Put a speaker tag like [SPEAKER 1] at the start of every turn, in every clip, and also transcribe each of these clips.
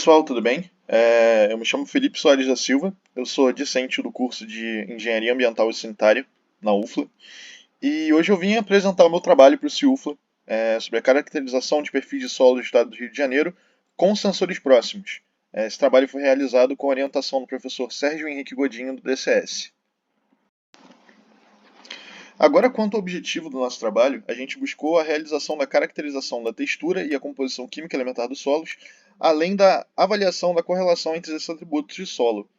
[SPEAKER 1] pessoal, tudo bem? Eu me chamo Felipe Soares da Silva, eu sou discente do curso de Engenharia Ambiental e Sanitária na UFLA e hoje eu vim apresentar o meu trabalho para o CIUFLA sobre a caracterização de perfis de solo do estado do Rio de Janeiro com sensores próximos. Esse trabalho foi realizado com a orientação do professor Sérgio Henrique Godinho, do DCS. Agora, quanto ao objetivo do nosso trabalho, a gente buscou a realização da caracterização da textura e a composição química elementar dos solos, além da avaliação da correlação entre esses atributos de solo.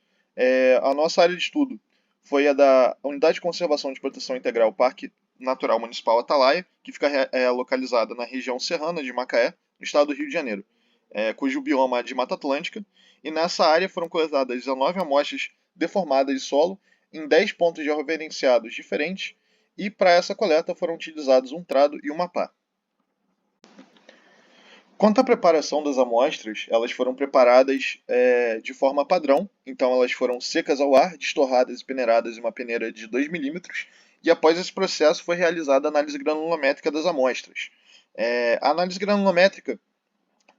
[SPEAKER 1] A nossa área de estudo foi a da Unidade de Conservação de Proteção Integral Parque Natural Municipal Atalaia, que fica localizada na região serrana de Macaé, no estado do Rio de Janeiro, cujo bioma é de Mata Atlântica, e nessa área foram coletadas 19 amostras deformadas de solo em 10 pontos georreferenciados diferentes, e para essa coleta foram utilizados um trado e uma pá. Quanto à preparação das amostras, elas foram preparadas de forma padrão, então elas foram secas ao ar, destorradas e peneiradas em uma peneira de 2 milímetros, e após esse processo foi realizada a análise granulométrica das amostras. A análise granulométrica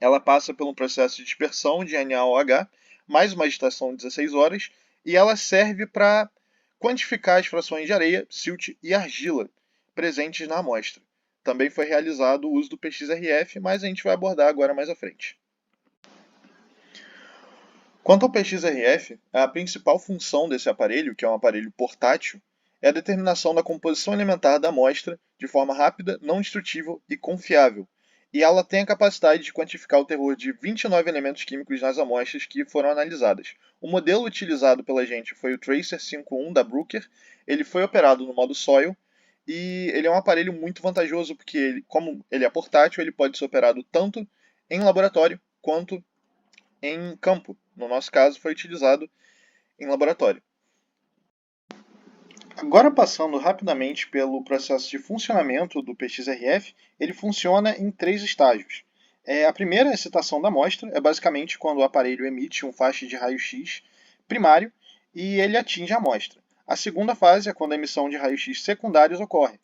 [SPEAKER 1] ela passa por um processo de dispersão de NaOH, mais uma agitação de 16 horas, e ela serve para quantificar as frações de areia, silt e argila presentes na amostra. Também foi realizado o uso do PXRF, mas a gente vai abordar agora mais à frente. Quanto ao PXRF, a principal função desse aparelho, que é um aparelho portátil, é a determinação da composição elementar da amostra de forma rápida, não destrutível e confiável. E ela tem a capacidade de quantificar o teor de 29 elementos químicos nas amostras que foram analisadas. O modelo utilizado pela gente foi o Tracer 5.1 da Bruker. Ele foi operado no modo Soil e ele é um aparelho muito vantajoso porque, como ele é portátil, ele pode ser operado tanto em laboratório quanto em campo. No nosso caso, foi utilizado em laboratório. Agora, passando rapidamente pelo processo de funcionamento do PXRF, ele funciona em 3 estágios. A primeira excitação da amostra é basicamente quando o aparelho emite um faixa de raio-x primário e ele atinge a amostra. A segunda fase é quando a emissão de raios-x secundários ocorre.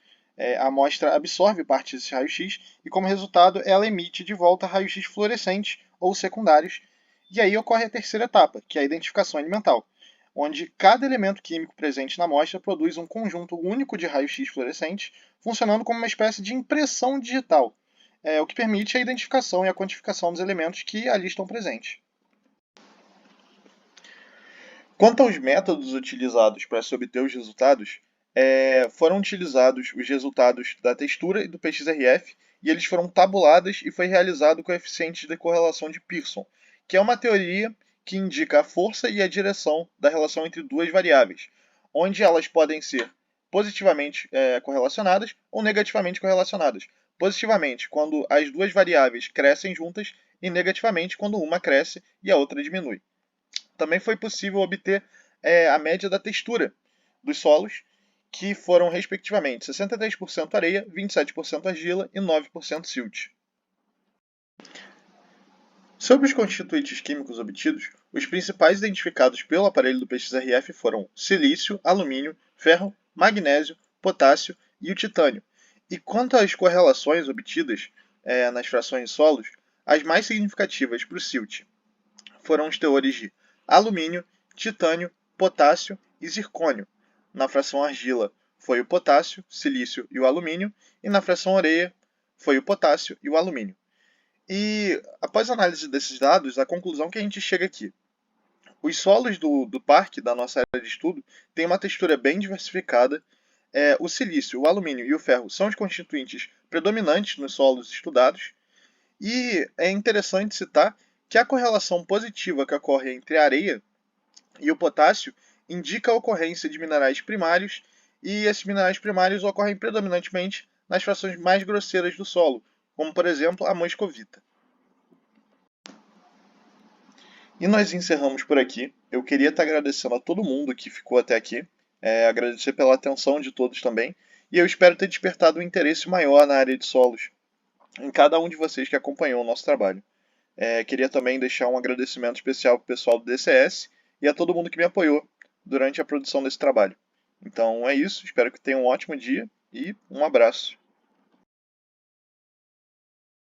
[SPEAKER 1] A amostra absorve parte desse raio-x e, como resultado, ela emite de volta raios-x fluorescentes ou secundários. E aí ocorre a terceira etapa, que é a identificação elemental, onde cada elemento químico presente na amostra produz um conjunto único de raios-x fluorescentes, funcionando como uma espécie de impressão digital, o que permite a identificação e a quantificação dos elementos que ali estão presentes. Quanto aos métodos utilizados para se obter os resultados, foram utilizados os resultados da textura e do PXRF, e eles foram tabulados e foi realizado o coeficiente de correlação de Pearson, que é uma teoria que indica a força e a direção da relação entre duas variáveis, onde elas podem ser positivamente correlacionadas ou negativamente correlacionadas. Positivamente, quando as duas variáveis crescem juntas, e negativamente, quando uma cresce e a outra diminui. Também foi possível obter a média da textura dos solos, que foram respectivamente 63% areia, 27% argila e 9% silt. Sobre os constituintes químicos obtidos, os principais identificados pelo aparelho do PXRF foram silício, alumínio, ferro, magnésio, potássio e o titânio. E quanto às correlações obtidas nas frações de solos, as mais significativas para o silt foram os teores de alumínio, titânio, potássio e zircônio. Na fração argila foi o potássio, silício e o alumínio, e na fração areia foi o potássio e o alumínio. E após a análise desses dados, a conclusão que a gente chega aqui: os solos do parque, da nossa área de estudo, têm uma textura bem diversificada. O silício, o alumínio e o ferro são os constituintes predominantes nos solos estudados. E é interessante citar que a correlação positiva que ocorre entre a areia e o potássio indica a ocorrência de minerais primários, e esses minerais primários ocorrem predominantemente nas frações mais grosseiras do solo, como por exemplo a moscovita. E nós encerramos por aqui. Eu queria estar agradecendo a todo mundo que ficou até aqui, agradecer pela atenção de todos também, e eu espero ter despertado um interesse maior na área de solos em cada um de vocês que acompanhou o nosso trabalho. Queria também deixar um agradecimento especial para o pessoal do DCS e a todo mundo que me apoiou durante a produção desse trabalho. Então é isso, espero que tenham um ótimo dia e um abraço.